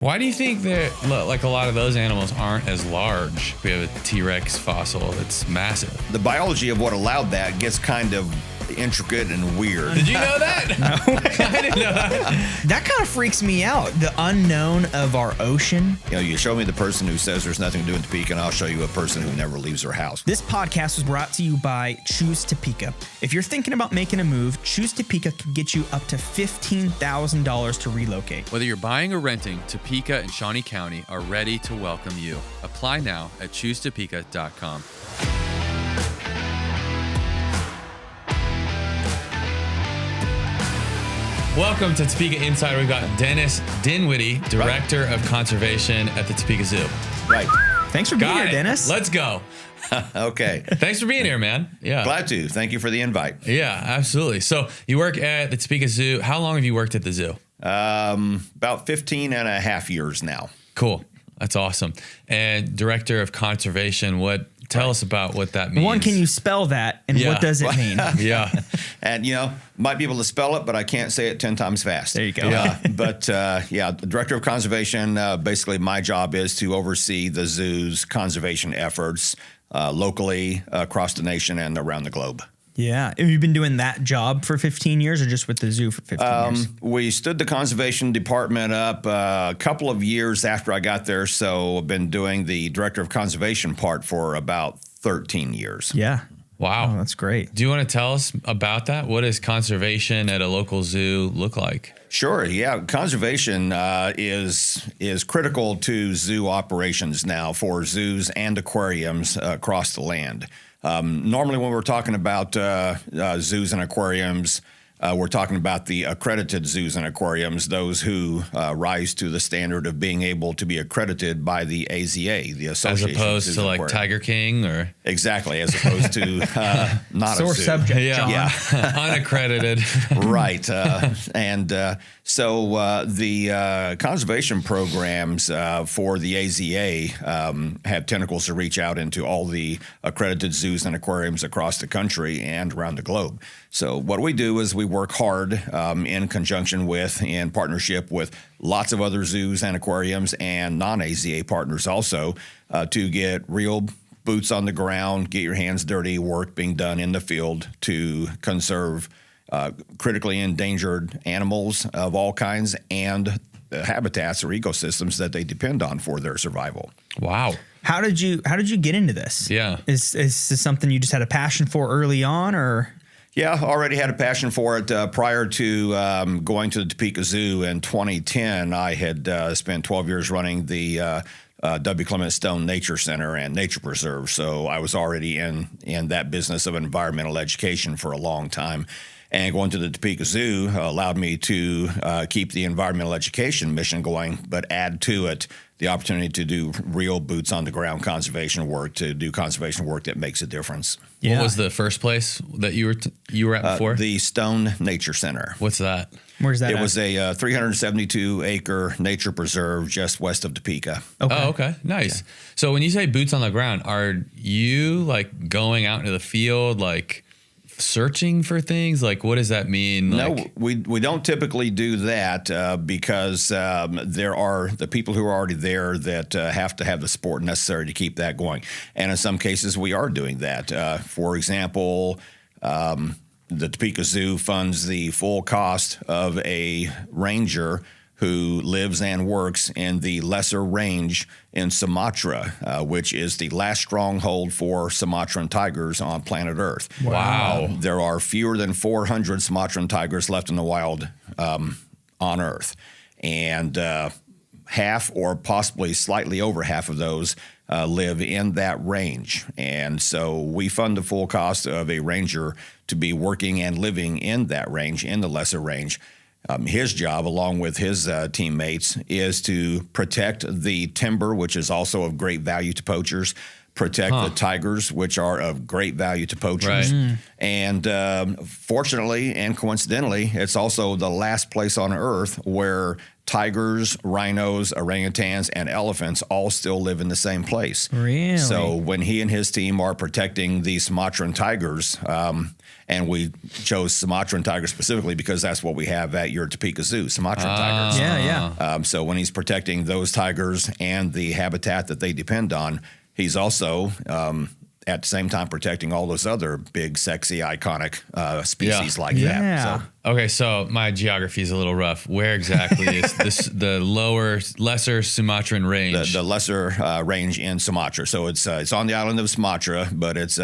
Why do you think that, like, a lot of those animals aren't as large? We have a T-Rex fossil that's massive. The biology of what allowed that gets kind of intricate and weird. Did you know that? No. I didn't know that. That kind of freaks me out. The unknown of our ocean. You know, you show me the person who says there's nothing to do in Topeka, and I'll show you a person who never leaves their house. This podcast was brought to you by Choose Topeka. If you're thinking about making a move, Choose Topeka can get you up to $15,000 to relocate. Whether you're buying or renting, Topeka and Shawnee County are ready to welcome you. Apply now at choosetopeka.com. Welcome to Topeka Insider. We've got Dennis Dinwiddie, Director of Conservation at the Topeka Zoo. Right. Thanks for being here, Dennis. Let's go. Okay. Thanks for being here, man. Yeah. Glad to. Thank you for the invite. Yeah, absolutely. So you work at the Topeka Zoo. How long have you worked at the zoo? About 15 and a half years now. Cool. That's awesome. And Director of Conservation, tell us about what that means. One, can you spell that, and what does it mean? Yeah. And, you know, might be able to spell it, but I can't say it 10 times fast. There you go. But the Director of Conservation, basically my job is to oversee the zoo's conservation efforts locally, across the nation, and around the globe. Yeah. Have you been doing that job for 15 years or just with the zoo for 15 years? We stood the conservation department up a couple of years after I got there, so I've been doing the Director of Conservation part for about 13 years. Yeah. Wow. Oh, that's great. Do you want to tell us about that? What does conservation at a local zoo look like? Sure. Yeah. Conservation is critical to zoo operations now for zoos and aquariums across the land. Normally when we're talking about zoos and aquariums, we're talking about the accredited zoos and aquariums, those who rise to the standard of being able to be accredited by the AZA, the Association. As opposed to like Tiger King or? Exactly, as opposed to not Sore a zoo. subject, John. Yeah. Unaccredited. Right. So the conservation programs for the AZA have tentacles to reach out into all the accredited zoos and aquariums across the country and around the globe. So what we do is we work hard in conjunction with, in partnership with lots of other zoos and aquariums and non-AZA partners also to get real boots on the ground, get your hands dirty, work being done in the field to conserve critically endangered animals of all kinds and habitats or ecosystems that they depend on for their survival. Wow. How did you get into this? Yeah. Is this something you just had a passion for early on, or? Yeah, already had a passion for it. Prior to going to the Topeka Zoo in 2010, I had spent 12 years running the W. Clement Stone Nature Center and Nature Preserve. So I was already in that business of environmental education for a long time. And going to the Topeka Zoo allowed me to keep the environmental education mission going, but add to it the opportunity to do real boots on the ground conservation work, to do conservation work that makes a difference. Yeah. What was the first place that you were at before? The Stone Nature Center. What's that? Where's that? It was a 372-acre nature preserve just west of Topeka. Okay. Oh, okay. Nice. Yeah. So when you say boots on the ground, are you like going out into the field, like searching for things? Like, what does that mean? No, we don't typically do that because there are the people who are already there that have to have the support necessary to keep that going. And in some cases, we are doing that. For example, the Topeka Zoo funds the full cost of a ranger who lives and works in the Lesser Range in Sumatra, which is the last stronghold for Sumatran tigers on planet Earth. Wow. There are fewer than 400 Sumatran tigers left in the wild on Earth. And half or possibly slightly over half of those live in that range. And so we fund the full cost of a ranger to be working and living in that range, in the Lesser Range. His job, along with his teammates, is to protect the timber, which is also of great value to poachers, protect the tigers, which are of great value to poachers. Right. And fortunately and coincidentally, it's also the last place on Earth where tigers, rhinos, orangutans, and elephants all still live in the same place. Really? So when he and his team are protecting the Sumatran tigers, and we chose Sumatran tigers specifically because that's what we have at your Topeka Zoo, Sumatran tigers. Yeah. So when he's protecting those tigers and the habitat that they depend on, he's also at the same time protecting all those other big, sexy, iconic species like that. So, okay, so my geography is a little rough. Where exactly is the lesser Sumatran range? the lesser range in Sumatra. So it's on the island of Sumatra, but it's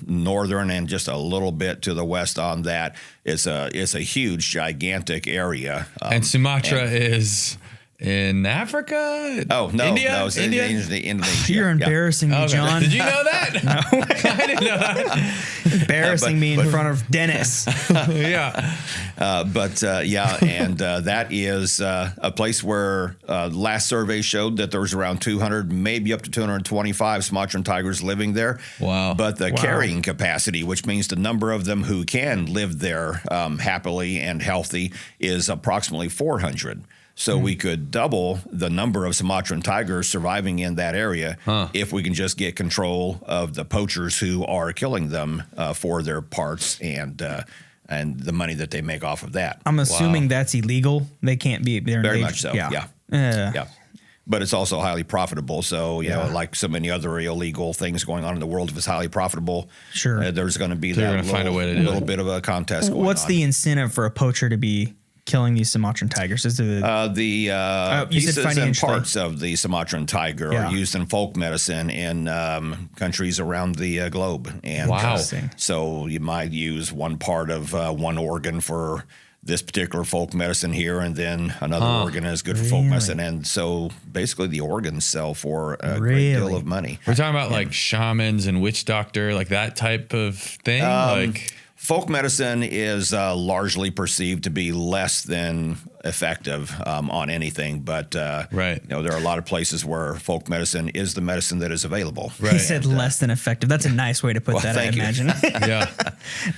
northern and just a little bit to the west on that. It's a huge, gigantic area. And Sumatra is in Africa? Oh, no. India? No, it's India? Indonesia. You're embarrassing me, John. Did you know that? No. I didn't know that. Embarrassing me in front of Dennis. Yeah. And that is a place where last survey showed that there was around 200, maybe up to 225 Sumatran tigers living there. Wow. But the carrying capacity, which means the number of them who can live there happily and healthy, is approximately 400. So we could double the number of Sumatran tigers surviving in that area if we can just get control of the poachers who are killing them for their parts and the money that they make off of that. I'm assuming that's illegal. They can't be there. Very much so. Yeah. But it's also highly profitable. So, you know, like so many other illegal things going on in the world, if it's highly profitable, there's going to be little bit of a contest going on. What's the incentive for a poacher to be killing these Sumatran tigers? Is the pieces and parts of the Sumatran tiger are used in folk medicine in countries around the globe. And so you might use one part of one organ for this particular folk medicine here, and then another organ is good for folk medicine. And so basically the organs sell for a great deal of money. We're talking about like shamans and witch doctor, like that type of thing? Folk medicine is largely perceived to be less than effective on anything, but you know, there are a lot of places where folk medicine is the medicine that is available. He said less than effective. That's a nice way to put that, I imagine.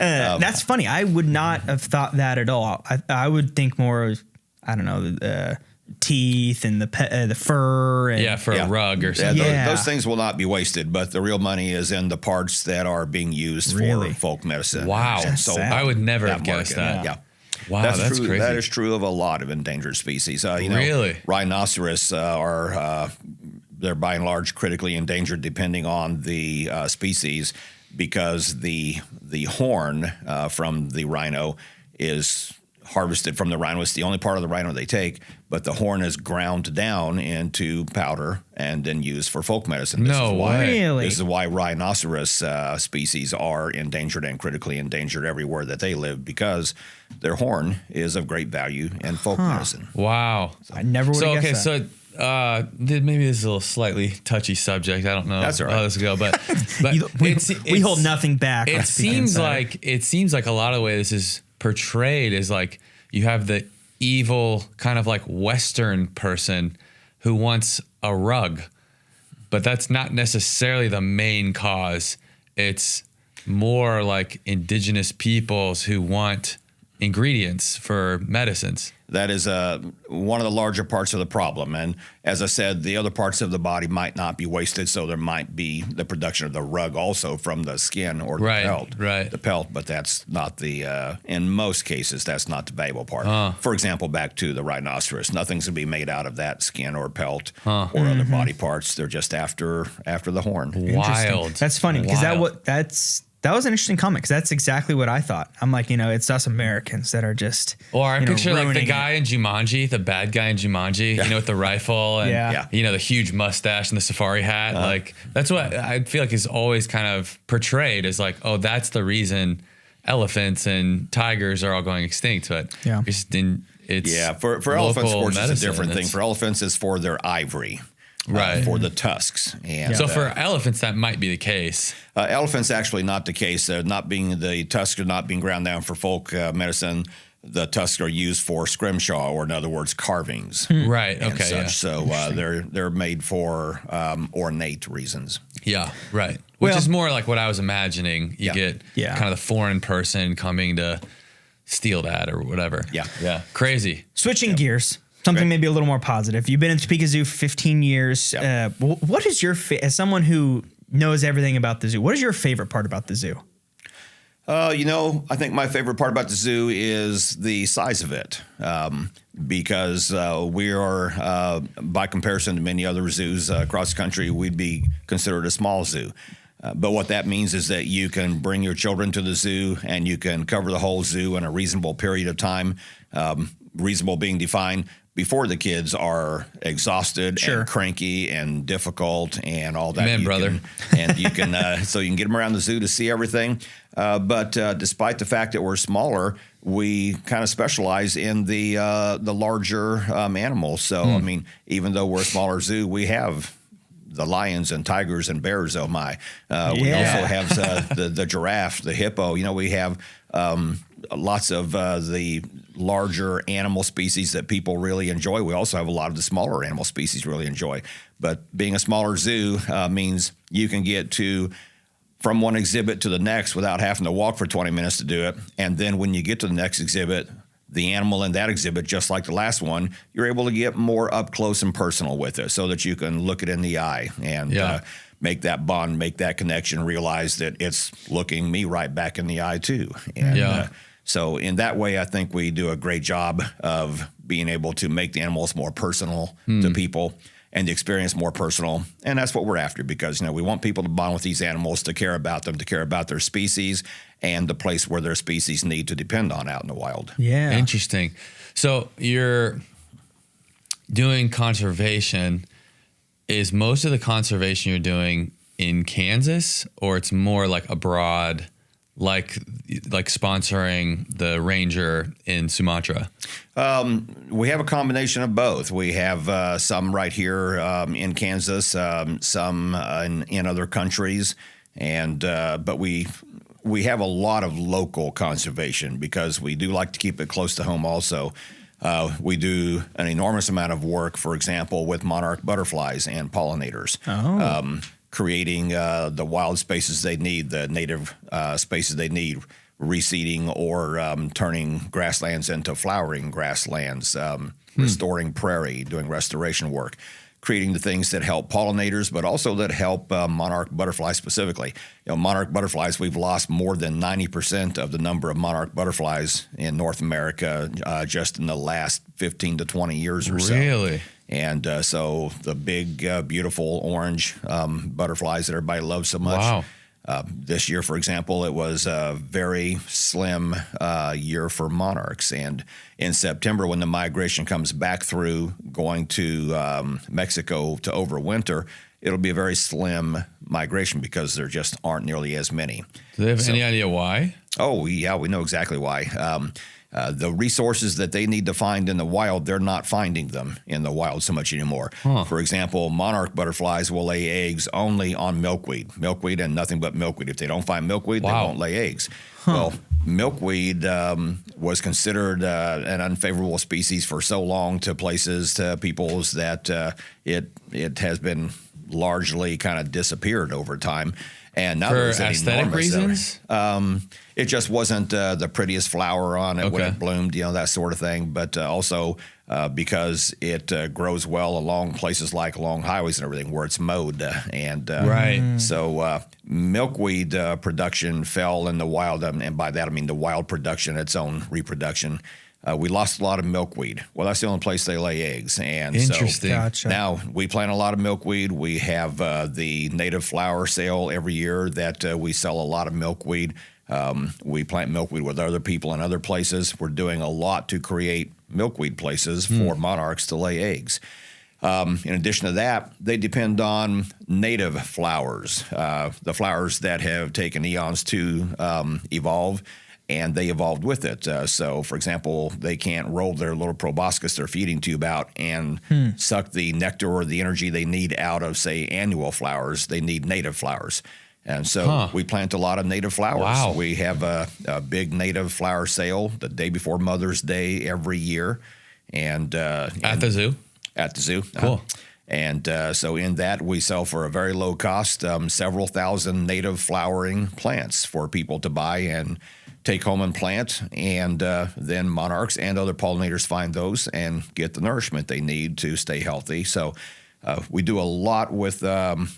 That's funny. I would not have thought that at all. I would think more of, I don't know, teeth and the fur and for a rug or something. Those things will not be wasted, but the real money is in the parts that are being used for folk medicine. Wow. So I would never have guessed that. Wow, that's true. crazy. That is true of a lot of endangered species. You know, rhinoceros are they're by and large critically endangered depending on the species, because the horn from the rhino is harvested from the rhino. It's the only part of the rhino they take, but the horn is ground down into powder and then used for folk medicine. This is why rhinoceros species are endangered and critically endangered everywhere that they live, because their horn is of great value in folk medicine. Wow. So, I never would have guessed that. So maybe this is a little slightly touchy subject. I don't know That's all right. how this will go, but we hold nothing back. It seems like a lot of the way this is portrayed is like you have the evil kind of like Western person who wants a rug, but that's not necessarily the main cause. It's more like indigenous peoples who want ingredients for medicines. That is one of the larger parts of the problem. And as I said, the other parts of the body might not be wasted, so there might be the production of the rug also from the skin or the pelt. The pelt, but that's not the, in most cases, that's not the valuable part. For example, back to the rhinoceros, nothing's going to be made out of that skin or pelt or other body parts. They're just after the horn. Wild. That's funny, because that was an interesting comment, because that's exactly what I thought. I'm like, it's us Americans that are just. Or I picture like the guy in Jumanji, the bad guy in Jumanji, with the rifle and the huge mustache and the safari hat. Like that's what I feel like is always kind of portrayed as like, oh, that's the reason elephants and tigers are all going extinct. But for elephants, sports is a different thing. For elephants, it's for their ivory. For the tusks. And so for elephants, that might be the case. Elephants, actually not the case. The tusks are not being ground down for folk medicine. The tusks are used for scrimshaw, or in other words, carvings. So they're made for ornate reasons. Which is more like what I was imagining. You get kind of the foreign person coming to steal that or whatever. Crazy. Switching gears. Something maybe a little more positive. You've been in Topeka Zoo for 15 years. Yep. What is your, as someone who knows everything about the zoo, what is your favorite part about the zoo? I think my favorite part about the zoo is the size of it, because we are, by comparison to many other zoos across the country, we'd be considered a small zoo. But what that means is that you can bring your children to the zoo and you can cover the whole zoo in a reasonable period of time, reasonable being defined before the kids are exhausted and cranky and difficult and all that. Man, brother. And you can, so you can get them around the zoo to see everything. But despite the fact that we're smaller, we kind of specialize in the larger animals. So, I mean, even though we're a smaller zoo, we have the lions and tigers and bears, oh my. We also have the giraffe, the hippo. We have lots of the larger animal species that people really enjoy. We also have a lot of the smaller animal species really enjoy. But being a smaller zoo means you can get from one exhibit to the next without having to walk for 20 minutes to do it. And then when you get to the next exhibit, the animal in that exhibit, just like the last one, you're able to get more up close and personal with it so that you can look it in the eye and make that bond, make that connection, realize that it's looking me right back in the eye too. And so in that way, I think we do a great job of being able to make the animals more personal to people and the experience more personal. And that's what we're after because, we want people to bond with these animals, to care about them, to care about their species and the place where their species need to depend on out in the wild. Yeah. Interesting. So you're doing conservation. Is most of the conservation you're doing in Kansas, or it's more like abroad, like sponsoring the ranger in Sumatra? We have a combination of both. We have some right here in Kansas, some in other countries, and but we have a lot of local conservation because we do like to keep it close to home also. We do an enormous amount of work, for example, with monarch butterflies and pollinators, creating the wild spaces they need, the native spaces they need, reseeding or turning grasslands into flowering grasslands, restoring prairie, doing restoration work, creating the things that help pollinators, but also that help monarch butterflies specifically. Monarch butterflies, we've lost more than 90% of the number of monarch butterflies in North America just in the last 15 to 20 years or so. Really? And so the big, beautiful orange butterflies that everybody loves so much. Wow. This year, for example, it was a very slim year for monarchs. And in September, when the migration comes back through going to Mexico to overwinter, it'll be a very slim migration because there just aren't nearly as many. Do they have any idea why? Oh, yeah, we know exactly why. The resources that they need to find in the wild, they're not finding them in the wild so much anymore. For example, monarch butterflies will lay eggs only on milkweed and nothing but milkweed. If they don't find milkweed, they won't lay eggs. Well, milkweed was considered an unfavorable species for so long to places, to peoples, that it has been largely kind of disappeared over time. And now for aesthetic reasons? It just wasn't the prettiest flower on it when it bloomed, that sort of thing. But also because it grows well along places like along highways and everything where it's mowed. And so milkweed production fell in the wild. And by that, I mean the wild production, its own reproduction. We lost a lot of milkweed. Well, that's the only place they lay eggs. And interesting. So now we plant a lot of milkweed. We have the native flower sale every year that we sell a lot of milkweed. We plant milkweed with other people in other places. We're doing a lot to create milkweed places for monarchs to lay eggs. In addition to that, they depend on native flowers, the flowers that have taken eons to evolve. And they evolved with it. So, for example, they can't roll their little proboscis, their feeding tube out, and suck the nectar or the energy they need out of, say, annual flowers. They need native flowers. And so we plant a lot of native flowers. Wow. We have a big native flower sale the day before Mother's Day every year. And at the zoo? At the zoo. Cool. And so in that, we sell for a very low cost several thousand native flowering plants for people to buy and take home and plant, and then monarchs and other pollinators find those and get the nourishment they need to stay healthy. So we do a lot with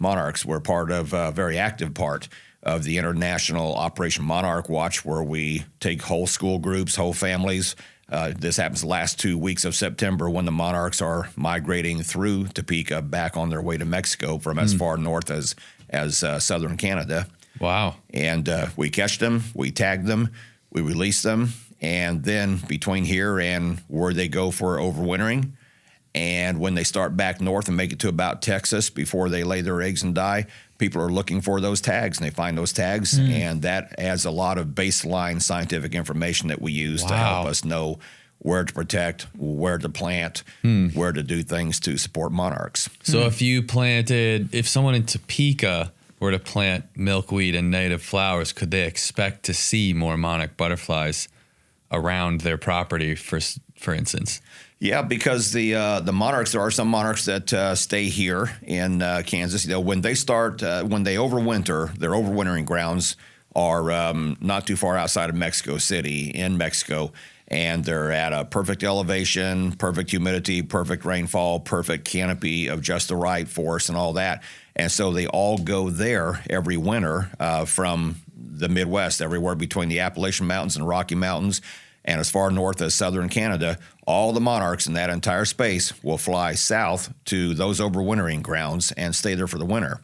monarchs. We're part of a very active part of the international Operation Monarch Watch, where we take whole school groups, whole families. This happens the last 2 weeks of September when the monarchs are migrating through Topeka back on their way to Mexico from as far north as southern Canada. Wow. And we catch them, we tag them, we release them, and then between here and where they go for overwintering, and when they start back north and make it to about Texas before they lay their eggs and die, people are looking for those tags, and they find those tags, and that adds a lot of baseline scientific information that we use to help us know where to protect, where to plant, where to do things to support monarchs. So if someone in Topeka were to plant milkweed and native flowers, could they expect to see more monarch butterflies around their property, for instance? Yeah, because the monarchs, there are some monarchs that stay here in Kansas. When they overwinter, their overwintering grounds are not too far outside of Mexico City in Mexico, and they're at a perfect elevation, perfect humidity, perfect rainfall, perfect canopy of just the right force and all that. And so they all go there every winter from the Midwest, everywhere between the Appalachian Mountains and Rocky Mountains, and as far north as southern Canada. All the monarchs in that entire space will fly south to those overwintering grounds and stay there for the winter.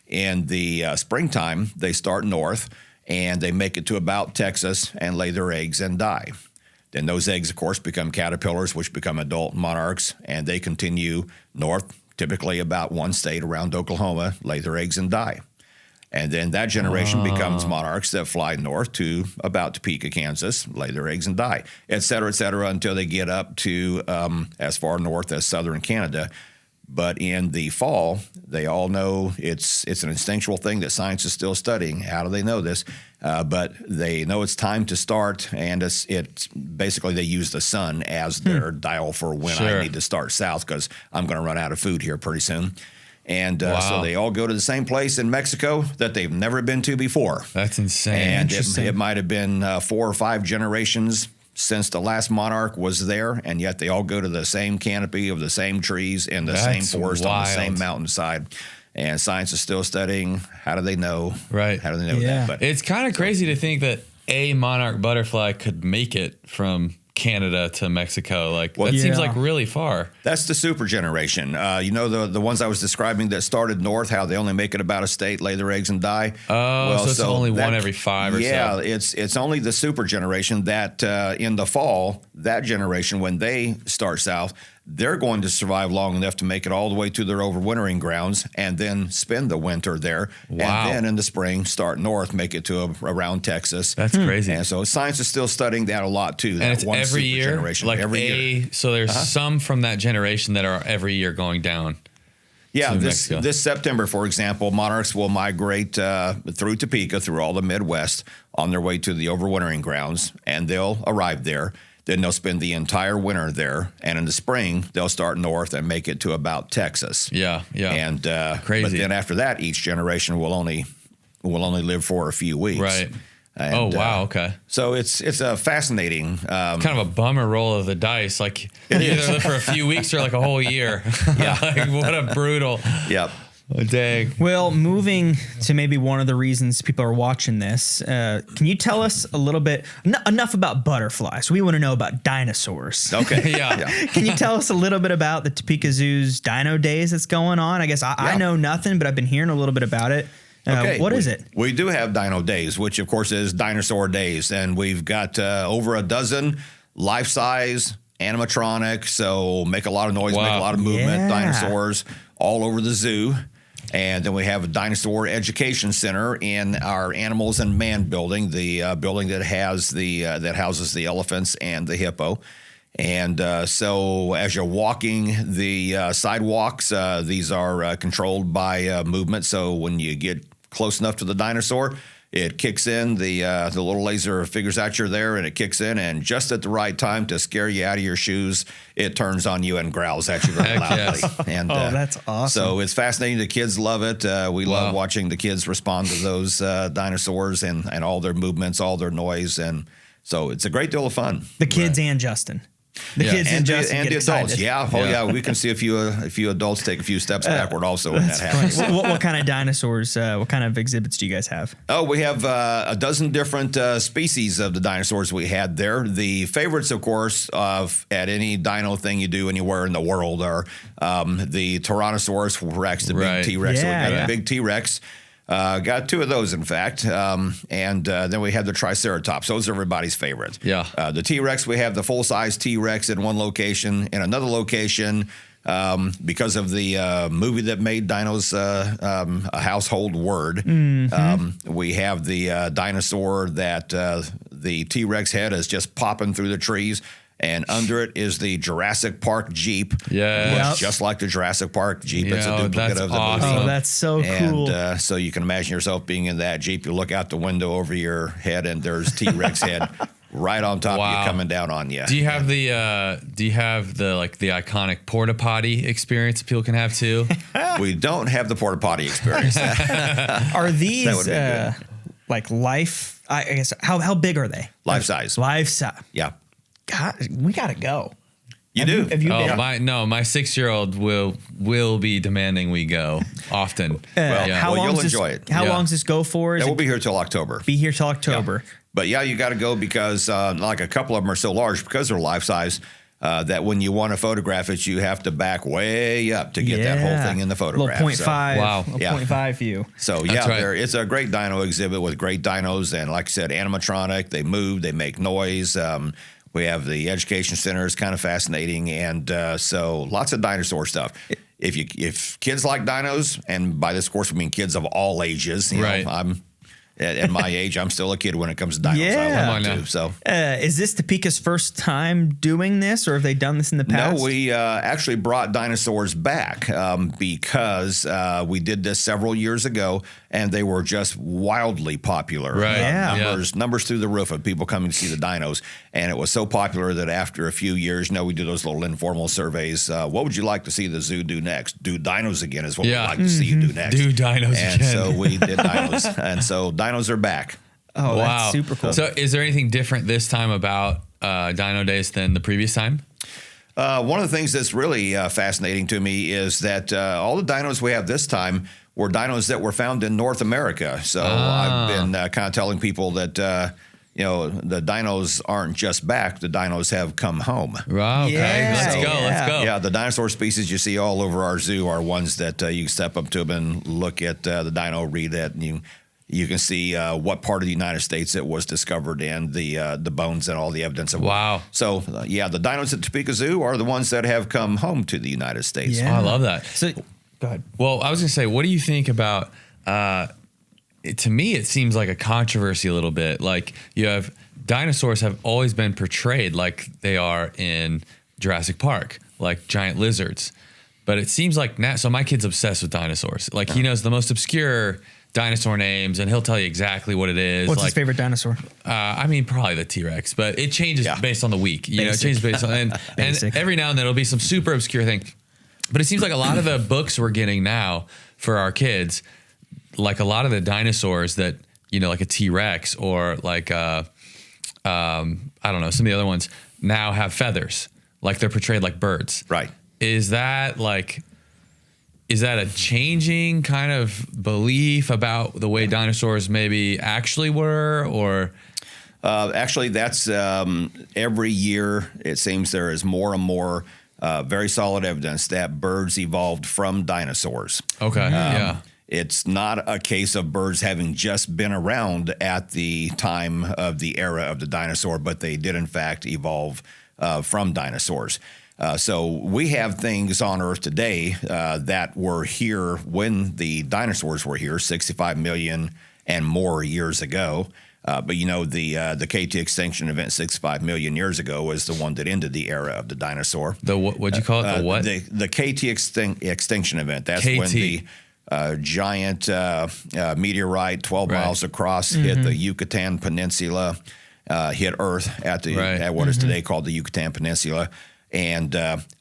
In the springtime, they start north, and they make it to about Texas and lay their eggs and die. Then those eggs, of course, become caterpillars, which become adult monarchs, and they continue north, typically about one state around Oklahoma, lay their eggs and die. And then that generation becomes monarchs that fly north to about Topeka, Kansas, lay their eggs and die, et cetera, until they get up to as far north as southern Canada. But in the fall, they all know it's an instinctual thing that science is still studying. How do they know this? But they know it's time to start, and it's basically they use the sun as their dial for when I need to start south, because I'm going to run out of food here pretty soon. And so they all go to the same place in Mexico that they've never been to before. That's insane. And it might have been 4 or 5 generations since the last monarch was there, and yet they all go to the same canopy of the same trees in the same forest on the same mountainside. And science is still studying. How do they know? Right. How do they know that? But it's kind of crazy to think that a monarch butterfly could make it from Canada to Mexico. Seems like really far. That's the super generation. The ones I was describing that started north, how they only make it about a state, lay their eggs and die. So it's only one every 5 or so. Yeah, it's only the super generation that in the fall, that generation, when they start south, they're going to survive long enough to make it all the way to their overwintering grounds and then spend the winter there. Wow. And then in the spring, start north, make it to around Texas. That's crazy. And so science is still studying that a lot too. And it's every year? Generation. Every year. So there's some from that generation that are every year going down. Yeah, this September, for example, monarchs will migrate through Topeka, through all the Midwest, on their way to the overwintering grounds, and they'll arrive there. Then they'll spend the entire winter there, and in the spring they'll start north and make it to about Texas. Yeah. And crazy. But then after that, each generation will only live for a few weeks. Right. And, okay. So it's a fascinating kind of a bummer roll of the dice. Like you either live for a few weeks or like a whole year. Yeah. What a brutal. Yep. Oh, dang. Well, moving to maybe one of the reasons people are watching this, can you tell us a little bit, enough about butterflies? We want to know about dinosaurs. Okay. Yeah. Can you tell us a little bit about the Topeka Zoo's Dino Days that's going on? I guess I know nothing, but I've been hearing a little bit about it. What is it? We do have Dino Days, which of course is Dinosaur Days, and we've got over a dozen life-size animatronic, so make a lot of noise, make a lot of movement, dinosaurs all over the zoo. And then we have a dinosaur education center in our Animals and Man building, the building that has that houses the elephants and the hippo. And so as you're walking the sidewalks, these are controlled by movement. So when you get close enough to the dinosaur, it kicks in, the little laser figures out you're there, and it kicks in, and just at the right time to scare you out of your shoes, it turns on you and growls at you very loudly. Yes. And, that's awesome. So it's fascinating. The kids love it. We love watching the kids respond to those dinosaurs and all their movements, all their noise, and so it's a great deal of fun. The kids and Justin. The kids and Justin and get the adults. excited. Yeah. We can see a few adults take a few steps backward also when that happens. What kind of dinosaurs, what kind of exhibits do you guys have? Oh, we have a dozen different species of the dinosaurs we had there. The favorites, of course, at any dino thing you do anywhere in the world are the Tyrannosaurus Rex, the big T-Rex. So we got the big T-Rex. Got two of those, in fact. And then we have the Triceratops. Those are everybody's favorite. Yeah. The T-Rex, we have the full-size T-Rex in one location. In another location, because of the movie that made dinos a household word, we have the dinosaur that the T-Rex head is just popping through the trees. And under it is the Jurassic Park Jeep. Yeah, looks just like the Jurassic Park Jeep. It's a duplicate of the movie. Oh, that's so cool. And so you can imagine yourself being in that Jeep. You look out the window over your head, and there's T-Rex head right on top of you, coming down on you. Do you have the iconic porta potty experience people can have too? We don't have the porta potty experience. Are these like life? I guess how big are they? Life size. Life size. Yeah. God, we gotta go. You do. Have you been? My 6-year-old will be demanding we go often. You'll enjoy it. How long does this go for? We'll be here till October. Yeah. But you got to go because like a couple of them are so large because they're life size. That when you want to photograph it, you have to back way up to get that whole thing in the photograph. Little 0.5. Wow. 0.5 view. So, it's a great dino exhibit with great dinos. And like I said, animatronic, they move, they make noise. We have the education center is kind of fascinating. And so lots of dinosaur stuff. If kids like dinos, and by this, of course, we mean kids of all ages. You know, I'm at my age, I'm still a kid when it comes to dinos. Yeah. I love them too. So, is this Topeka's first time doing this, or have they done this in the past? No, we actually brought dinosaurs back because we did this several years ago, and they were just wildly popular. Right. Numbers through the roof of people coming to see the dinos, and it was so popular that after a few years, we do those little informal surveys. What would you like to see the zoo do next? Do dinos again is what we'd like to see you do next. Do dinos again. And so we did dinos, and so dinos are back. Oh, wow. That's super cool. So is there anything different this time about Dino Days than the previous time? One of the things that's really fascinating to me is that all the dinos we have this time were dinos that were found in North America. So I've been kind of telling people that, the dinos aren't just back. The dinos have come home. Wow, okay, let's go. Yeah, the dinosaur species you see all over our zoo are ones that you can step up to them and look at the dino, read it, and you can see what part of the United States it was discovered in, the bones and all the evidence of it. Wow. So, the dinos at Topeka Zoo are the ones that have come home to the United States. Yeah. Oh, I love that. So, go ahead. Well, I was going to say, what do you think about, to me, it seems like a controversy a little bit. Like, you have, dinosaurs have always been portrayed like they are in Jurassic Park, like giant lizards. But it seems like now, so my kid's obsessed with dinosaurs. Like, he knows the most obscure dinosaur names, and he'll tell you exactly what it is. What's his favorite dinosaur? Probably the T-Rex, but it changes based on the week. You know, it changes based on, and every now and then it'll be some super obscure thing. But it seems like a lot of the books we're getting now for our kids, like a lot of the dinosaurs that, like a T-Rex or like, I don't know, some of the other ones now have feathers, like they're portrayed like birds. Right. Is that a changing kind of belief about the way dinosaurs maybe actually were, or? Actually, that's every year it seems there is more and more very solid evidence that birds evolved from dinosaurs. Okay, It's not a case of birds having just been around at the time of the era of the dinosaur, but they did in fact evolve from dinosaurs. So we have things on Earth today that were here when the dinosaurs were here, 65 million and more years ago. But the KT extinction event 65 million years ago was the one that ended the era of the dinosaur. The what'd you call it? The what? The KT extinction event. That's KT. when giant meteorite 12 miles across, hit the Yucatan Peninsula, hit Earth at what is today called the Yucatan Peninsula. And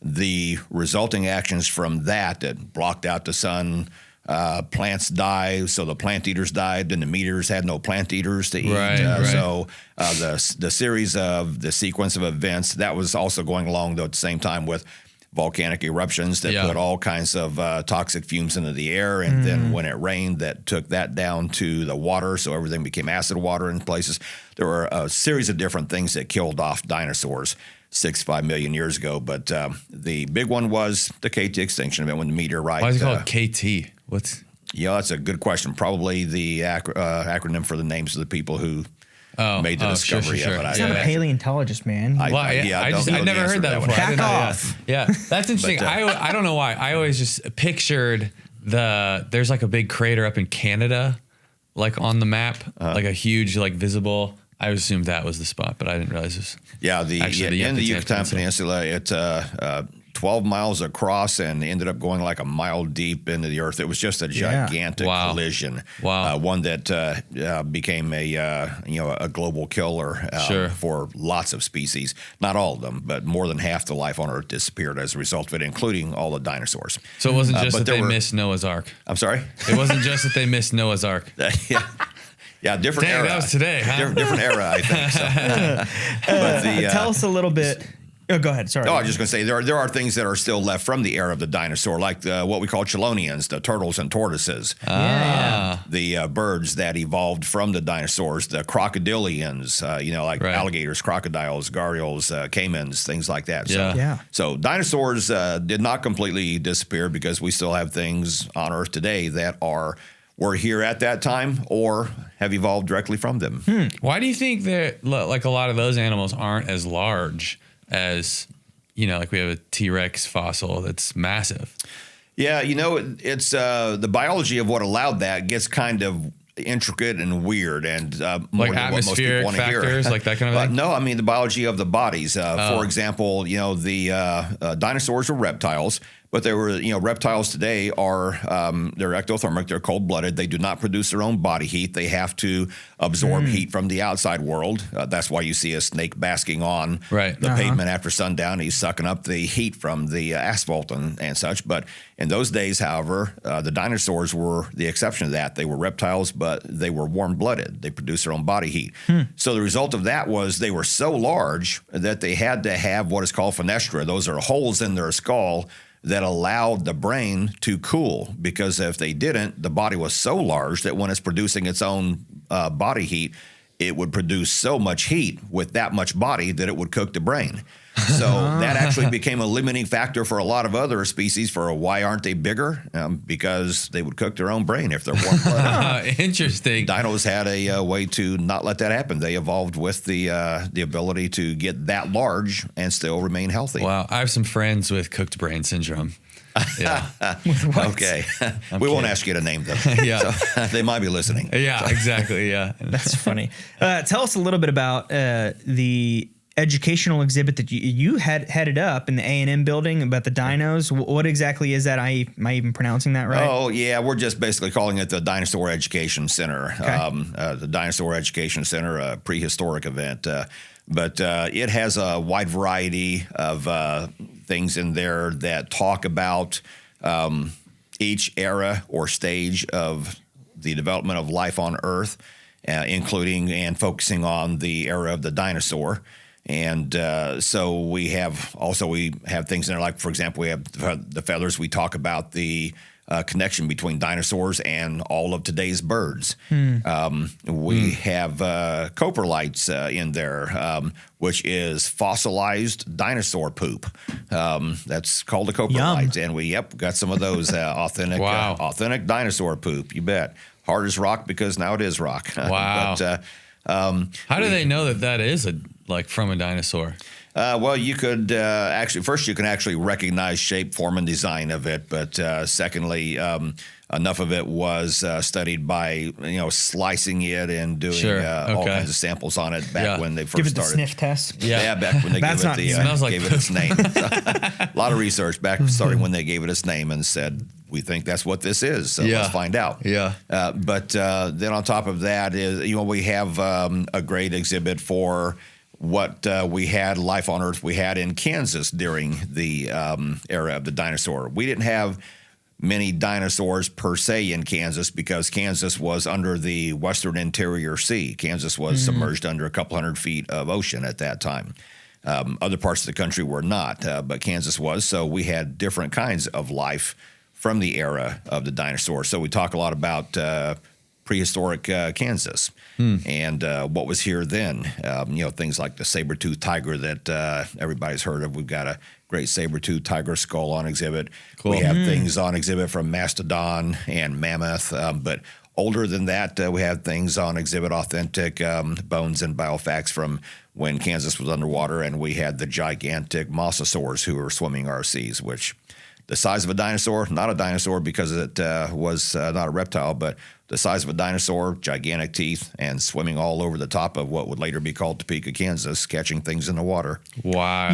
the resulting actions from that blocked out the sun, plants died, so the plant eaters died, and the meteors had no plant eaters to eat. So the series of the sequence of events, that was also going along, though, at the same time with volcanic eruptions that put all kinds of toxic fumes into the air. And then when it rained, that took that down to the water, so everything became acid water in places. There were a series of different things that killed off dinosaurs 65 million years ago, but the big one was the KT extinction event when the meteorite. Why is it called KT? What's? Yeah, that's a good question. Probably the acronym for the names of the people who made the discovery. Sure. He's not a paleontologist, man. I never heard that before. Back off. Yeah, that's interesting. But, I don't know why. I always just pictured there's like a big crater up in Canada, like on the map, like a huge, like visible. I assumed that was the spot, but I didn't realize it was. Yeah, in the Yucatan Peninsula, it's 12 miles across and ended up going like a mile deep into the earth. It was just a gigantic collision. One that became a global killer for lots of species. Not all of them, but more than half the life on Earth disappeared as a result of it, including all the dinosaurs. So it wasn't just that they missed Noah's Ark. I'm sorry? It wasn't just that they missed Noah's Ark. Yeah, different era. That was today, huh? Different era, I think. So. But tell us a little bit. Oh, go ahead. Sorry. I was just going to say there are things that are still left from the era of the dinosaur, like what we call chelonians, the turtles and tortoises. The birds that evolved from the dinosaurs, the crocodilians, alligators, crocodiles, gharials, caimans, things like that. So dinosaurs did not completely disappear because we still have things on Earth today that were here at that time or have evolved directly from them. Why do you think that like a lot of those animals aren't as large as, like we have a T-Rex fossil that's massive? Yeah, it's the biology of what allowed that gets kind of intricate and weird and more like than what most people want to hear. Factors, like that kind of thing? No, I mean the biology of the bodies. For example, the dinosaurs were reptiles. But they were, reptiles today are, they're ectothermic, they're cold-blooded. They do not produce their own body heat. They have to absorb heat from the outside world. That's why you see a snake basking on the pavement after sundown. He's sucking up the heat from the asphalt and such. But in those days, however, the dinosaurs were the exception to that. They were reptiles, but they were warm-blooded. They produced their own body heat. So the result of that was they were so large that they had to have what is called fenestra. Those are holes in their skull that allowed the brain to cool, because if they didn't, the body was so large that when it's producing its own body heat, it would produce so much heat with that much body that it would cook the brain. So that actually became a limiting factor for a lot of other species for why aren't they bigger? Because they would cook their own brain if they're warm-blooded. Interesting. Dinos had a way to not let that happen. They evolved with the ability to get that large and still remain healthy. Wow. I have some friends with cooked brain syndrome. Yeah. Okay. We won't ask you to name them. So, they might be listening. Yeah, exactly. Yeah. That's funny. Tell us a little bit about the educational exhibit that you had headed up in the A&M building about the dinos. What exactly is that? Am I even pronouncing that right? Oh, yeah. We're just basically calling it the Dinosaur Education Center. Okay. The Dinosaur Education Center, a prehistoric event. But it has a wide variety of things in there that talk about each era or stage of the development of life on Earth, including and focusing on the era of the dinosaur. And so we have things in there like, for example, we have the feathers. We talk about the connection between dinosaurs and all of today's birds. We have coprolites in there, which is fossilized dinosaur poop. That's called a coprolite. And we got some of those authentic dinosaur poop. You bet. Hard as rock because now it is rock. Wow. But, how do they know that is from a dinosaur? Well, you could first you can actually recognize shape, form, and design of it. But secondly, enough of it was studied by slicing it and doing all kinds of samples on it back when they first started. Give it the sniff test. Yeah, back when they gave it its name. A lot of research back starting when they gave it its name and said, we think that's what this is. So let's find out. Yeah. But then on top of that is, we have a great exhibit for what we had, life on Earth we had in Kansas during the era of the dinosaur. We didn't have many dinosaurs per se in Kansas because Kansas was under the western interior sea. Kansas was submerged under a couple hundred feet of ocean at that time. Other parts of the country were not, but Kansas was. So we had different kinds of life from the era of the dinosaur. So we talk a lot about prehistoric Kansas and what was here then. Things like the saber-toothed tiger that everybody's heard of. We've got a great saber-toothed tiger skull on exhibit. Cool. We have things on exhibit from mastodon and mammoth, but older than that, we have things on exhibit, authentic bones and biofacts from when Kansas was underwater, and we had the gigantic mosasaurs who were swimming our seas, which the size of a dinosaur, not a dinosaur because it was not a reptile, but the size of a dinosaur, gigantic teeth, and swimming all over the top of what would later be called Topeka, Kansas, catching things in the water. Wow.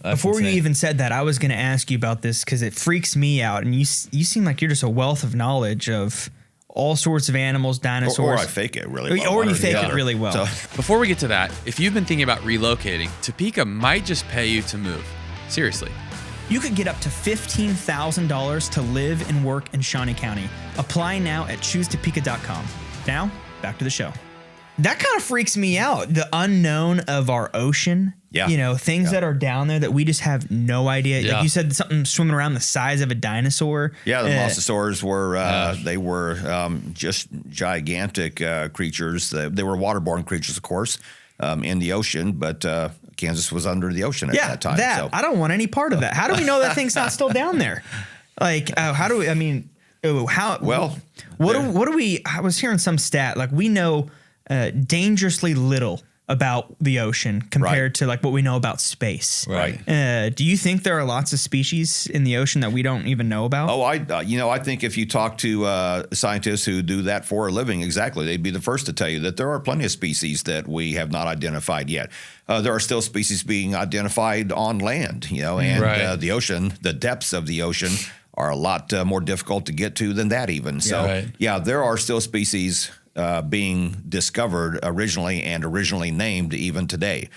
Before insane. You even said that, I was going to ask you about this because it freaks me out. And you seem like you're just a wealth of knowledge of all sorts of animals, dinosaurs. Or I fake it really well. Or you fake it really well. So, before we get to that, if you've been thinking about relocating, Topeka might just pay you to move. Seriously. You could get up to $15,000 to live and work in Shawnee County. Apply now at choosetopeka.com. Now, back to the show. That kind of freaks me out. The unknown of our ocean. Yeah. Things that are down there that we just have no idea. Yeah. Like you said, something swimming around the size of a dinosaur. Yeah, the mosasaurs were, they were just gigantic creatures. They were waterborne creatures, of course, in the ocean, but Kansas was under the ocean at that time. So. I don't want any part of that. How do we know that thing's not still down there? Like, how do we, what do we, I was hearing some stat, like we know dangerously little about the ocean compared to like what we know about space. Right. Do you think there are lots of species in the ocean that we don't even know about? Oh, I think if you talk to scientists who do that for a living, exactly, they'd be the first to tell you that there are plenty of species that we have not identified yet. There are still species being identified on land, and the ocean, the depths of the ocean are a lot more difficult to get to than that even. So, there are still species being discovered originally named even today.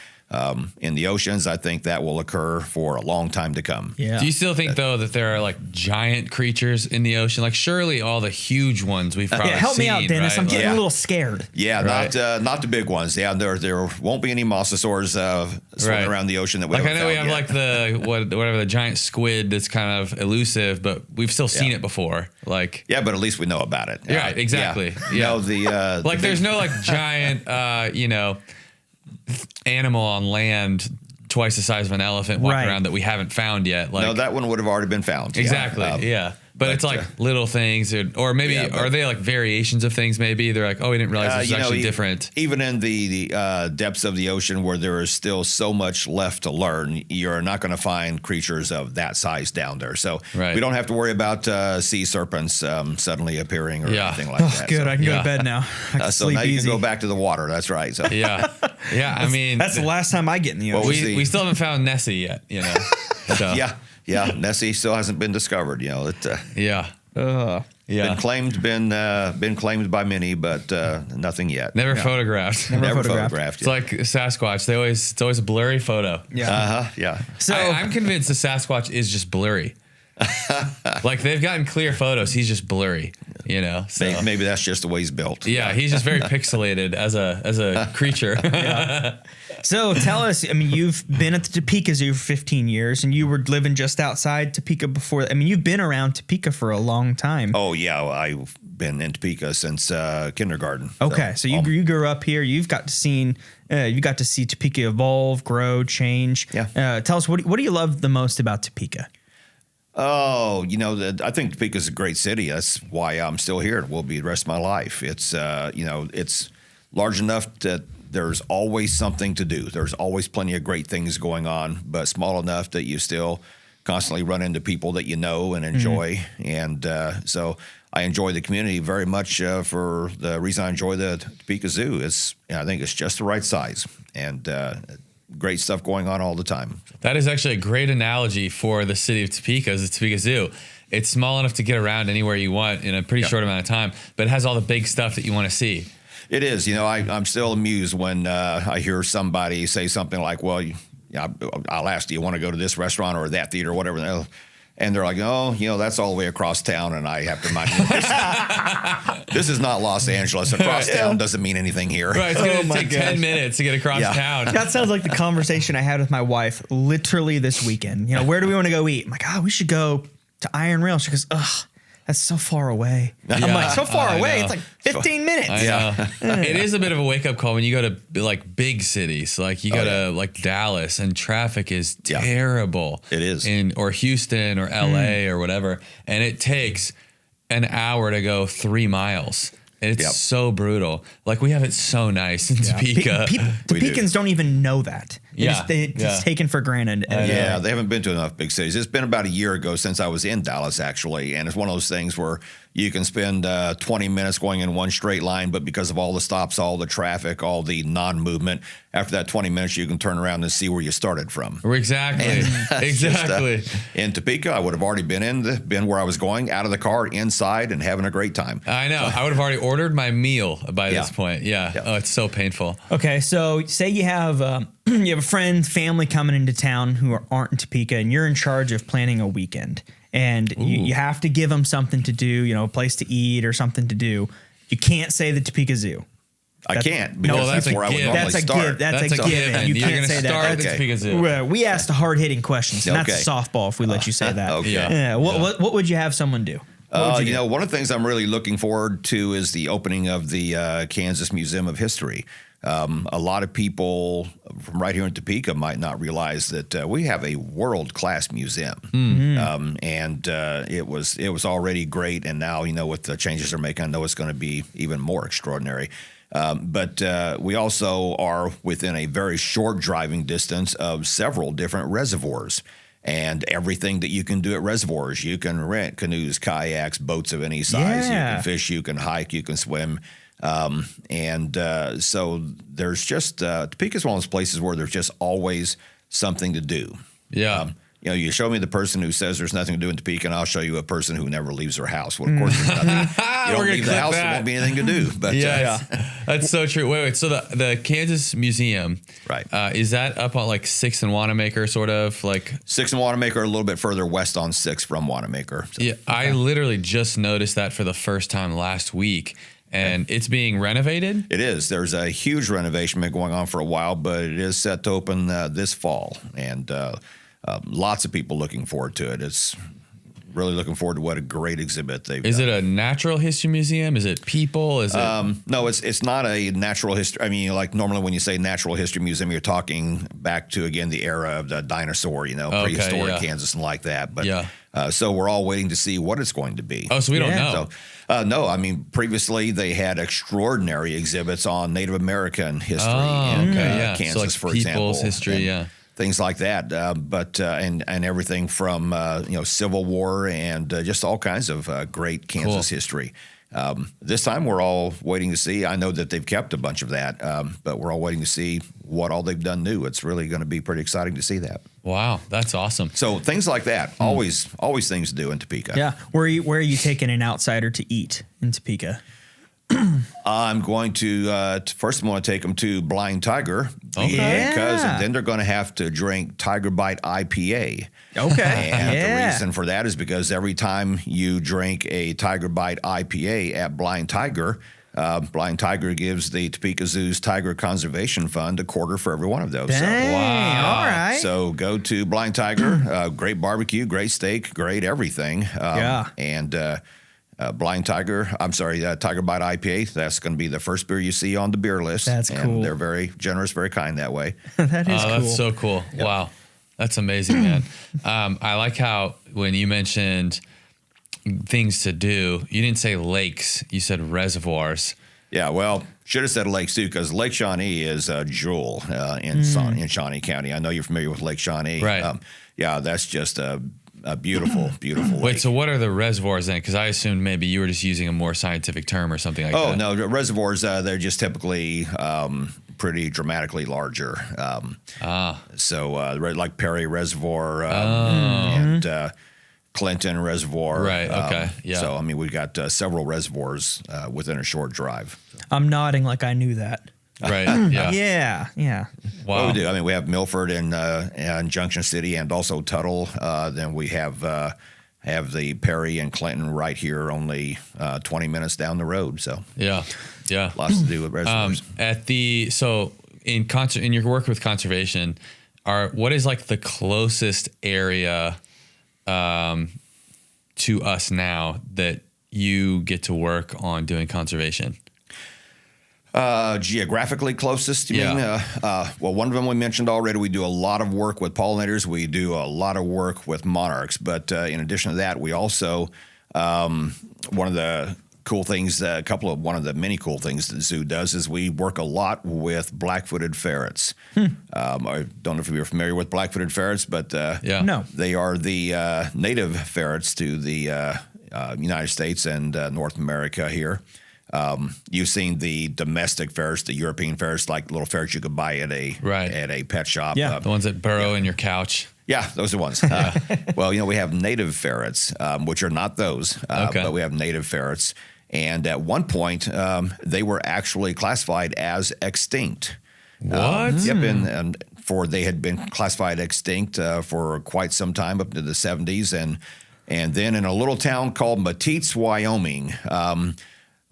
In the oceans, I think that will occur for a long time to come. Yeah. Do you still think, though, that there are like giant creatures in the ocean? Like surely all the huge ones we've probably help seen, me out, Dennis. Right? I'm getting a little scared. Yeah, not the big ones. Yeah, there won't be any mosasaurs swimming around the ocean that we haven't I know we have yet. like the giant squid that's kind of elusive, but we've still seen it before. Like but at least we know about it. Right, exactly. Yeah. There's no like giant animal on land twice the size of an elephant walking around that we haven't found yet. Like, no, that one would have already been found. Exactly. But it's like little things, or maybe are they like variations of things? Maybe they're like, oh, we didn't realize this is actually different. Even in the depths of the ocean, where there is still so much left to learn, you're not going to find creatures of that size down there. So we don't have to worry about sea serpents suddenly appearing or anything like that. Good, so, I can go to bed now. So now you can go back to the water. That's right. So I mean, that's the last time I get in the ocean. We still haven't found Nessie yet. So. Yeah, Nessie still hasn't been discovered. Been claimed by many, but nothing yet. Never photographed. Never photographed. It's like Sasquatch. It's always a blurry photo. Yeah. So I'm convinced the Sasquatch is just blurry. Like they've gotten clear photos. He's just blurry. So. Maybe that's just the way he's built. Yeah, he's just very pixelated as a creature. So tell us, you've been at the Topeka Zoo for 15 years, and you were living just outside Topeka before. You've been around Topeka for a long time. Oh, yeah. I've been in Topeka since kindergarten. Okay, so you grew up here. You got to see Topeka evolve, grow, change. Yeah. Tell us, what do you love the most about Topeka? Oh, I think Topeka is a great city. That's why I'm still here. It will be the rest of my life. It's, it's large enough that there's always something to do. There's always plenty of great things going on, but small enough that you still constantly run into people that you know and enjoy. And so I enjoy the community very much for the reason I enjoy the Topeka Zoo. I think it's just the right size. And great stuff going on all the time. That is actually a great analogy for the city of Topeka, is the Topeka Zoo. It's small enough to get around anywhere you want in a pretty short amount of time, but it has all the big stuff that you want to see. It is. I'm still amused when I hear somebody say something like, well, I'll ask, do you want to go to this restaurant or that theater or whatever? And they're like, oh, that's all the way across town. And I have to remind you, this is not Los Angeles. Across town doesn't mean anything here. Right. It's going to take 10 minutes to get across town. That sounds like the conversation I had with my wife literally this weekend. Where do we want to go eat? I'm like, we should go to Iron Rail. She goes, ugh, that's so far away. I'm like, so far away? It's like 15 minutes. It is a bit of a wake-up call when you go to like big cities. Like you go to like Dallas, and traffic is terrible. It is. Or Houston or LA or whatever. And it takes an hour to go 3 miles. It's so brutal. Like, we have it so nice in Topeka. Topekans don't even know that. It's taken for granted. They haven't been to enough big cities. It's been about a year ago since I was in Dallas, actually. And it's one of those things where you can spend 20 minutes going in one straight line, but because of all the stops, all the traffic, all the non-movement, after that 20 minutes, you can turn around and see where you started from. Exactly. Exactly. Just, in Topeka, I would have already been where I was going, out of the car, inside, and having a great time. I know. I would have already ordered my meal by this point. Oh, it's so painful. Okay, so say you have a friend, family coming into town who aren't in Topeka, and you're in charge of planning a weekend. And you have to give them something to do, a place to eat or something to do. You can't say the Topeka Zoo. I can't, because that's where I would normally start. That's a given. You can't say that. At the Topeka Zoo. We asked the hard-hitting questions, and that's a softball if we let you say that. What would you have someone do? One of the things I'm really looking forward to is the opening of the Kansas Museum of History. A lot of people from right here in Topeka might not realize that we have a world-class museum, and it was already great. And now, with the changes they're making, I know it's going to be even more extraordinary. But we also are within a very short driving distance of several different reservoirs. And everything that you can do at reservoirs. You can rent canoes, kayaks, boats of any size. You can fish, you can hike, you can swim. So there's just Topeka is one of those places where there's just always something to do. You show me the person who says there's nothing to do in Topeka, and I'll show you a person who never leaves their house. Well, of course, there's nothing. You don't leave the house, there won't be anything to do. But that's so true. Wait. So the Kansas Museum, right? Is that up on like 6th and Wanamaker, sort of like 6th and Wanamaker, a little bit further west on 6th from Wanamaker? So. Yeah, I literally just noticed that for the first time last week. And it's being renovated? It is. There's a huge renovation been going on for a while, but it is set to open this fall. And lots of people looking forward to it. It's really looking forward to what a great exhibit they've done. Is it a natural history museum? Is it people? Is it? No, it's not a natural history. I mean, like normally when you say natural history museum, you're talking back to, again, the era of the dinosaur, prehistoric Kansas and like that. But so we're all waiting to see what it's going to be. Oh, so we don't know. So, no, I mean, previously they had extraordinary exhibits on Native American history in Kansas, so like for example. People's history, things like that, and everything from Civil War and just all kinds of great Kansas history. This time we're all waiting to see. I know that they've kept a bunch of that, but we're all waiting to see what all they've done new. It's really going to be pretty exciting to see that. Wow, that's awesome. So things like that, always things to do in Topeka. Yeah, where are you taking an outsider to eat in Topeka? I'm going to first. I'm going to take them to Blind Tiger, because then they're going to have to drink Tiger Bite IPA. Okay, and the reason for that is because every time you drink a Tiger Bite IPA at Blind Tiger gives the Topeka Zoo's Tiger Conservation Fund a quarter for every one of those. Dang, all right. So go to Blind Tiger. Great barbecue, great steak, great everything. And Blind Tiger, Tiger Bite IPA, that's going to be the first beer you see on the beer list. That's cool. They're very generous, very kind that way. That is cool. That's so cool. Yep. Wow. That's amazing, man. I like how when you mentioned things to do, you didn't say lakes, you said reservoirs. Yeah, well, should have said lakes too, because Lake Shawnee is a jewel in Shawnee County. I know you're familiar with Lake Shawnee. Right. That's just a beautiful, beautiful lake. Wait, so what are the reservoirs then? Because I assumed maybe you were just using a more scientific term or something like that. Oh, no, reservoirs, they're just typically pretty dramatically larger. So like Perry Reservoir and Clinton Reservoir. Right. Okay. So, I mean, we've got several reservoirs within a short drive. I'm nodding like I knew that. Right. Yeah. Yeah. Wow. Well, we do. I mean, we have Milford and Junction City and also Tuttle. Then we have the Perry and Clinton right here, only 20 minutes down the road. So yeah. Lots to do with reservoirs. In your work with conservation, what is like the closest area to us now that you get to work on doing conservation? Geographically closest, you mean? Well, one of them we mentioned already. We do a lot of work with pollinators. We do a lot of work with monarchs. But in addition to that, we also, one of the many cool things that the zoo does is we work a lot with black-footed ferrets. I don't know if you're familiar with black-footed ferrets, but No. they are the native ferrets to the United States and North America here. You've seen the domestic ferrets, the European ferrets, like little ferrets you could buy at a pet shop. Yeah, the ones that burrow in your couch. Yeah, those are the ones. Well, we have native ferrets, which are not those, but we have native ferrets. And at one point, they were actually classified as extinct. What? Yep, and they had been classified extinct for quite some time, up to the 70s. And then in a little town called Mateets, Wyoming,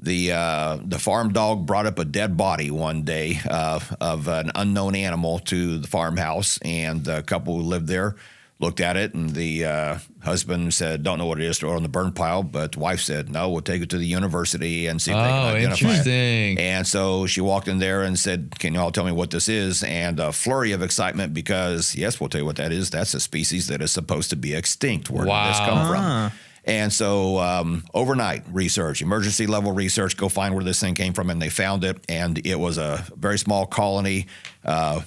the farm dog brought up a dead body one day of an unknown animal to the farmhouse, and the couple who lived there looked at it, and the husband said, "Don't know what it is," throw it on the burn pile. But the wife said, "No, we'll take it to the university and see if they can identify it." And so she walked in there and said, "Can you all tell me what this is?" And a flurry of excitement because, yes, we'll tell you what that is. That's a species that is supposed to be extinct. Where did this come from? And so overnight research, emergency level research, go find where this thing came from, and they found it. And it was a very small colony,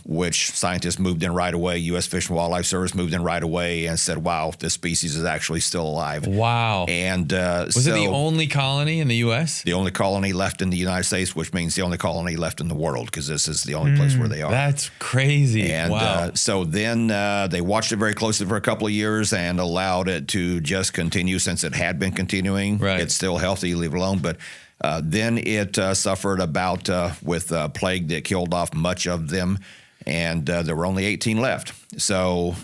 which scientists moved in right away. U.S. Fish and Wildlife Service moved in right away and said, "Wow, this species is actually still alive." Wow. And was it the only colony in the U.S.? The only colony left in the United States, which means the only colony left in the world, because this is the only place where they are. That's crazy. And so then they watched it very closely for a couple of years and allowed it to just continue since it had been continuing. Right. It's still healthy, leave it alone. But then it suffered a bout with plague that killed off much of them, and there were only 18 left. So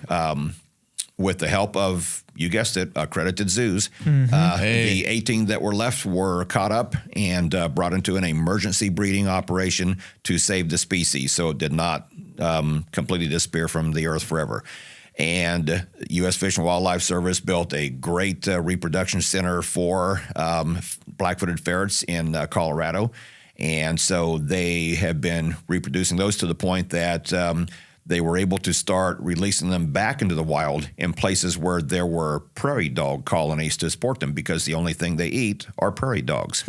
with the help of, you guessed it, accredited zoos, the 18 that were left were caught up and brought into an emergency breeding operation to save the species, so it did not completely disappear from the earth forever. And U.S. Fish and Wildlife Service built a great reproduction center for black-footed ferrets in Colorado. And so they have been reproducing those to the point that they were able to start releasing them back into the wild in places where there were prairie dog colonies to support them, because the only thing they eat are prairie dogs.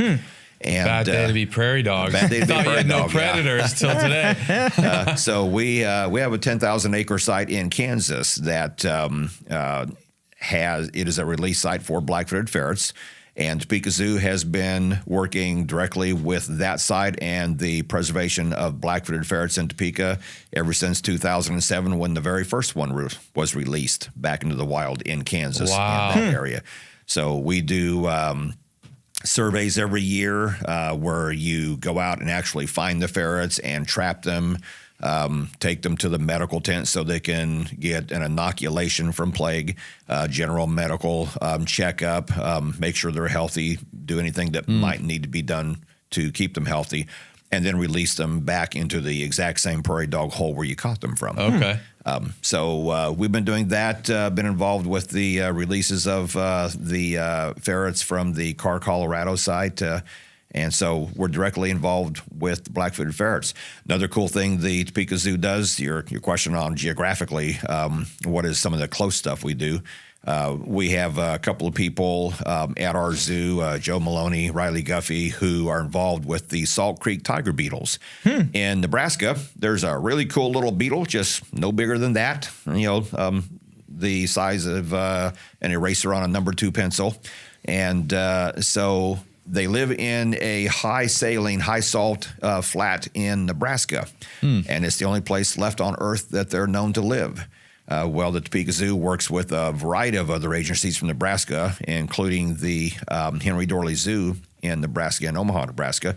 And, bad day to be prairie dogs. Bad day to be Thought prairie you had dog, no predators till today. So we have a 10,000-acre site in Kansas that it is a release site for black-footed ferrets. And Topeka Zoo has been working directly with that site and the preservation of black-footed ferrets in Topeka ever since 2007, when the very first one was released back into the wild in Kansas, in that area. So we do surveys every year where you go out and actually find the ferrets and trap them, take them to the medical tent so they can get an inoculation from plague, general medical checkup, make sure they're healthy, do anything that might need to be done to keep them healthy, and then release them back into the exact same prairie dog hole where you caught them from. Okay. So we've been doing that, been involved with the releases of the ferrets from the Carr, Colorado site. And so we're directly involved with black-footed ferrets. Another cool thing the Topeka Zoo does, your question on geographically, what is some of the close stuff we do? We have a couple of people at our zoo, Joe Maloney, Riley Guffey, who are involved with the Salt Creek tiger beetles. In Nebraska, there's a really cool little beetle, just no bigger than that, the size of an eraser on a number 2 pencil. And so they live in a high saline, high salt flat in Nebraska, and it's the only place left on Earth that they're known to live. Well, the Topeka Zoo works with a variety of other agencies from Nebraska, including the Henry Dorley Zoo in Nebraska, in Omaha, Nebraska.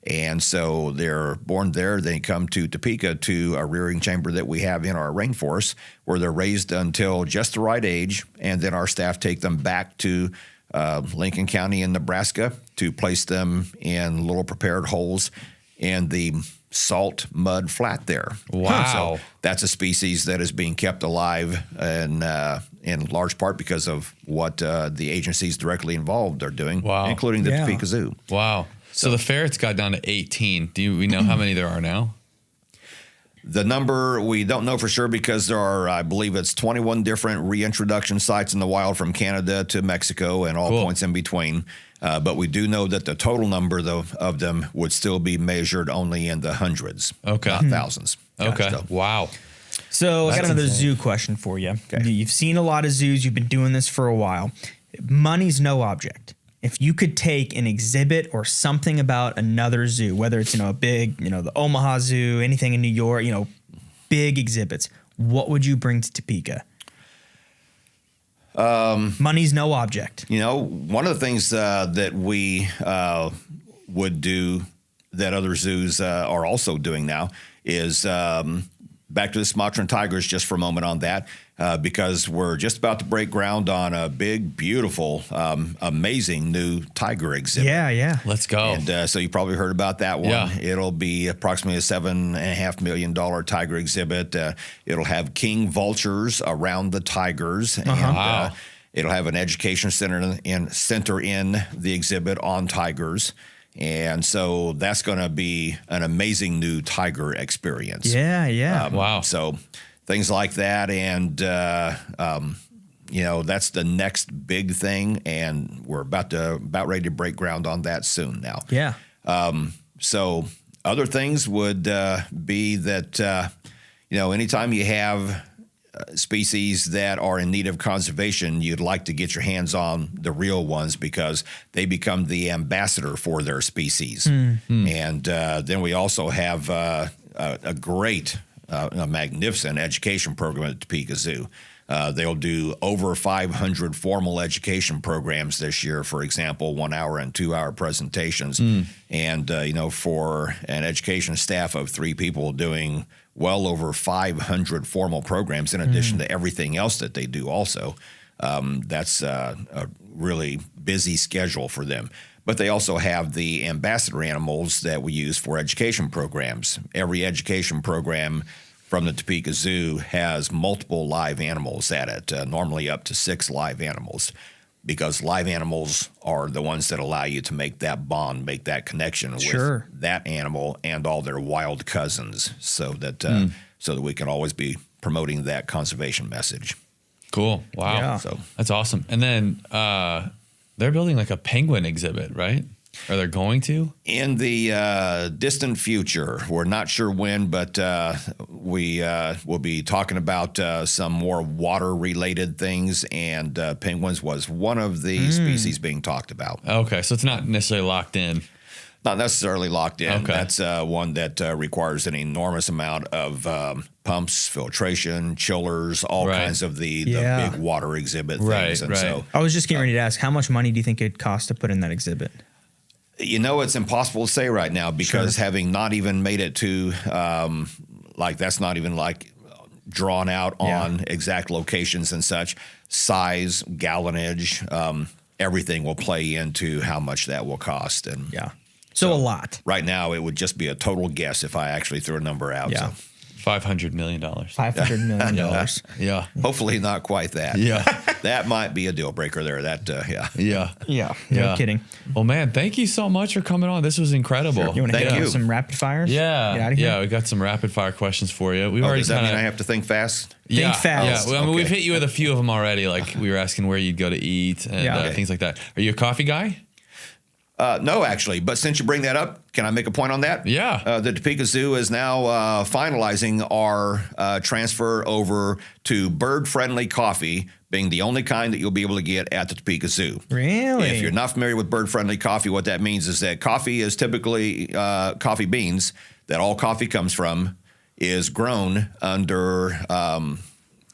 And so they're born there. They come to Topeka to a rearing chamber that we have in our rainforest, where they're raised until just the right age. And then our staff take them back to Lincoln County in Nebraska to place them in little prepared holes in the salt mud flat there. Wow. So that's a species that is being kept alive and in large part because of what the agencies directly involved are doing, including the Topeka Zoo. Wow. So the ferrets got down to 18. Do we know how many there are now? The number we don't know for sure because there are, I believe it's 21 different reintroduction sites in the wild from Canada to Mexico and all points in between. But we do know that the total number of them would still be measured only in the hundreds, not thousands. Okay. Wow. So I got another zoo question for you. Okay. You've seen a lot of zoos. You've been doing this for a while. Money's no object. If you could take an exhibit or something about another zoo, whether it's, a big, the Omaha Zoo, anything in New York, big exhibits, what would you bring to Topeka? Money's no object. One of the things that we would do that other zoos are also doing now is back to the Sumatran tigers just for a moment on that, because we're just about to break ground on a big, beautiful, amazing new tiger exhibit. Yeah. Let's go. And so you probably heard about that one. Yeah. It'll be approximately a $7.5 million tiger exhibit. It'll have king vultures around the tigers. And it'll have an education center in the exhibit on tigers. And so that's going to be an amazing new tiger experience. Yeah. Wow. So things like that. And, that's the next big thing. And we're about ready to break ground on that soon now. Yeah. So other things would be that, anytime you have species that are in need of conservation, you'd like to get your hands on the real ones because they become the ambassador for their species. And then we also have a great, a magnificent education program at Topeka Zoo. They'll do over 500 formal education programs this year, for example, 1 hour and 2 hour presentations. And, for an education staff of 3 people doing well over 500 formal programs in addition to everything else that they do also. That's a really busy schedule for them. But they also have the ambassador animals that we use for education programs. Every education program from the Topeka Zoo has multiple live animals at it, normally up to 6 live animals, because live animals are the ones that allow you to make that bond, make that connection with that animal and all their wild cousins, so that we can always be promoting that conservation message. Cool. Wow. Yeah. So that's awesome. And then they're building like a penguin exhibit, right? Or they're going to? In the distant future, we're not sure when, but we will be talking about some more water-related things, and penguins was one of the species being talked about. Okay, so it's not necessarily locked in. Not necessarily locked in. Okay. That's one that requires an enormous amount of pumps, filtration, chillers, all kinds of the big water exhibit things. And so I was just getting ready to ask, how much money do you think it'd cost to put in that exhibit? It's impossible to say right now because having not even made it to, that's not even drawn out on exact locations and such, size, gallonage, everything will play into how much that will cost. And so a lot. Right now, it would just be a total guess if I actually threw a number out. Yeah. So. $500 million. $500 million. Yeah. Hopefully not quite that. Yeah. That might be a deal breaker there. No kidding. Well, man, thank you so much for coming on. This was incredible. Sure. You want to hit some rapid fires? Yeah. We got some rapid fire questions for you. We've already does that mean I have to think fast? Think fast. Yeah. Well, we've hit you with a few of them already. Like we were asking where you'd go to eat and things like that. Are you a coffee guy? No, actually. But since you bring that up, can I make a point on that? Yeah. The Topeka Zoo is now finalizing our transfer over to bird-friendly coffee, being the only kind that you'll be able to get at the Topeka Zoo. Really? If you're not familiar with bird-friendly coffee, what that means is that coffee is typically coffee beans that all coffee comes from is grown under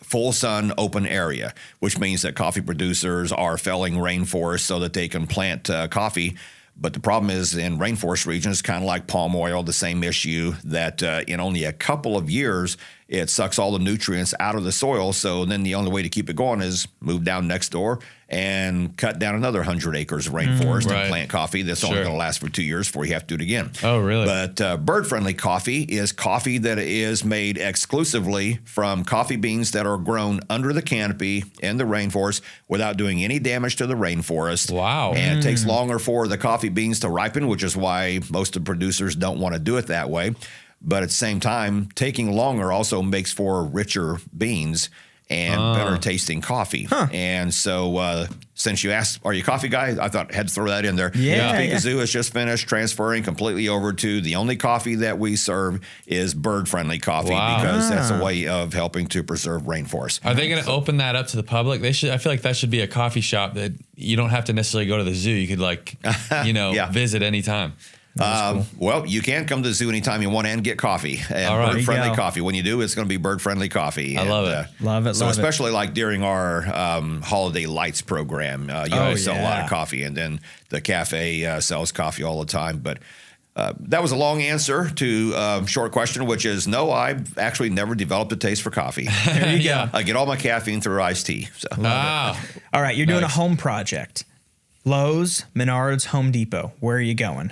full sun open area, which means that coffee producers are felling rainforests so that they can plant coffee. But the problem is in rainforest regions, kind of like palm oil, the same issue that in only a couple of years, it sucks all the nutrients out of the soil. So then the only way to keep it going is move down next door and cut down another 100 acres of rainforest and plant coffee. That's only going to last for 2 years before you have to do it again. Oh, really? But bird-friendly coffee is coffee that is made exclusively from coffee beans that are grown under the canopy in the rainforest without doing any damage to the rainforest. Wow. And it takes longer for the coffee beans to ripen, which is why most of the producers don't want to do it that way. But at the same time, taking longer also makes for richer beans and better tasting coffee. And so since you asked, are you a coffee guy? I thought I had to throw that in there. Topeka Zoo has just finished transferring completely over to the only coffee that we serve is bird-friendly coffee because that's a way of helping to preserve rainforests. Are they going to open that up to the public? They should. I feel like that should be a coffee shop that you don't have to necessarily go to the zoo. You could visit anytime. Cool. Well, you can come to the zoo anytime you want and get coffee. And bird-friendly coffee. When you do, it's going to be bird-friendly coffee. I love it. Love it. So especially like during our Holiday Lights program, you always sell a lot of coffee. And then the cafe sells coffee all the time. But that was a long answer to short question, which is no, I've actually never developed a taste for coffee. There you go. I get all my caffeine through iced tea. So. All right, you're doing a home project. Lowe's, Menards, Home Depot. Where are you going?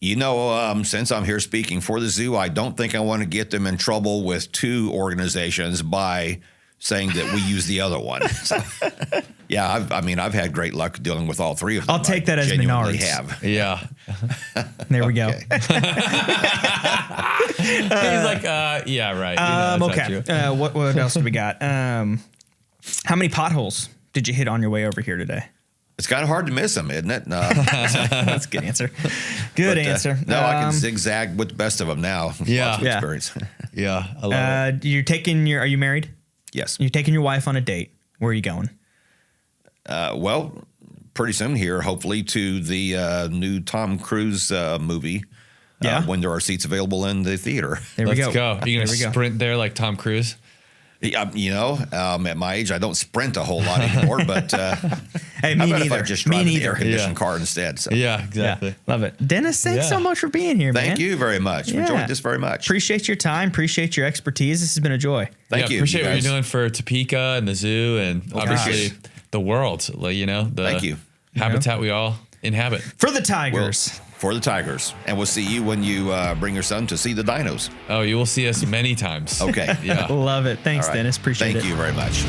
You know, since I'm here speaking for the zoo, I don't think I want to get them in trouble with two organizations by saying that we use the other one. So, yeah, I've had great luck dealing with all three of them. I'll take that as Menards. Have. Yeah. There we go. He's like, yeah, right. Okay. What else do we got? How many potholes did you hit on your way over here today? It's kind of hard to miss them, isn't it? That's a good answer. Good answer. No, I can zigzag with the best of them now. Yeah. Lots of experience. Yeah. I love it. Are you married? Yes. You're taking your wife on a date. Where are you going? Well, pretty soon here, hopefully to the new Tom Cruise movie. When there are seats available in the theater. Let's go. Are you going to sprint there like Tom Cruise? At my age, I don't sprint a whole lot anymore, but hey, me neither. If I just drive an air-conditioned car instead. So. Yeah, exactly. Yeah, love it. Dennis, thanks so much for being here, man. Thank you very much. Enjoyed this very much. Appreciate your time. Appreciate your expertise. This has been a joy. Thank you. Appreciate what you're doing for Topeka and the zoo and obviously the world, Thank you. Habitat we all inhabit. For the Tigers. For the Tigers. And we'll see you when you bring your son to see the dinos. Oh, you will see us many times. Okay. Yeah. Love it. Thanks, Dennis. Appreciate it. Thank you very much.